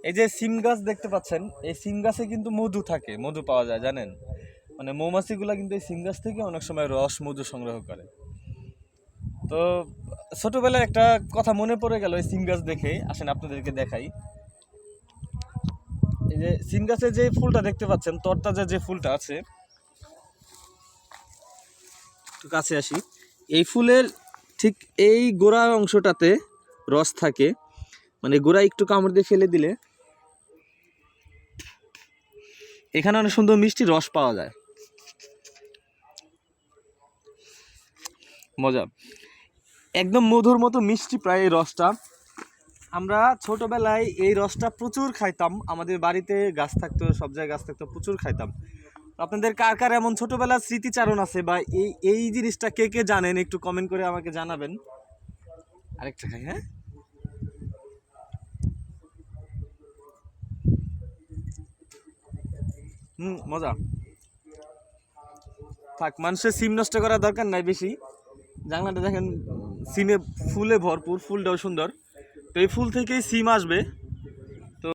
এই যে সিম গাছ দেখতে পাচ্ছেন, এই সিম গাছে কিন্তু মধু থাকে, মধু পাওয়া যায় জানেন। মানে মৌমাছিগুলা কিন্তু এই সিম গাছ থেকে অনেক সময় রস মধু সংগ্রহ করে। তো ছোটবেলায় একটা কথা মনে পড়ে গেল এই সিম গাছ দেখে, আসেন আপনাদেরকে দেখাই। এই যে সিম গাছে যে ফুলটা দেখতে পাচ্ছেন, তরতাজা যে ফুলটা আছে, একটু কাছে আসি। এই ফুলের ঠিক এই গোড়া অংশটাতে রস থাকে, মানে গোড়া একটু কামড় দিয়ে ফেলে দিলে এখানে অনেক সুন্দর মিষ্টি রস পাওয়া যায়। মজা, একদম মধুর মতো মিষ্টি প্রায় এই রসটা। আমরা ছোটবেলায় এই রসটা প্রচুর খাইতাম, আমাদের বাড়িতে গাছ থাকতো, সব জায়গায় গাছ থাকতো, প্রচুর খাইতাম। আপনাদের কার কার এমন ছোটবেলার স্মৃতিচারণ আছে বা এই এই জিনিসটা কে কে জানেন, একটু কমেন্ট করে আমাকে জানাবেন। আরেকটা খাই, হ্যাঁ। মজা। থাক, মানুষের সিম নষ্ট করার দরকার নাই বেশি। জানলাটা দেখেন, সিমে ফুলে ভরপুর, ফুলটাও সুন্দর। তো এই ফুল থেকেই সিম আসবে।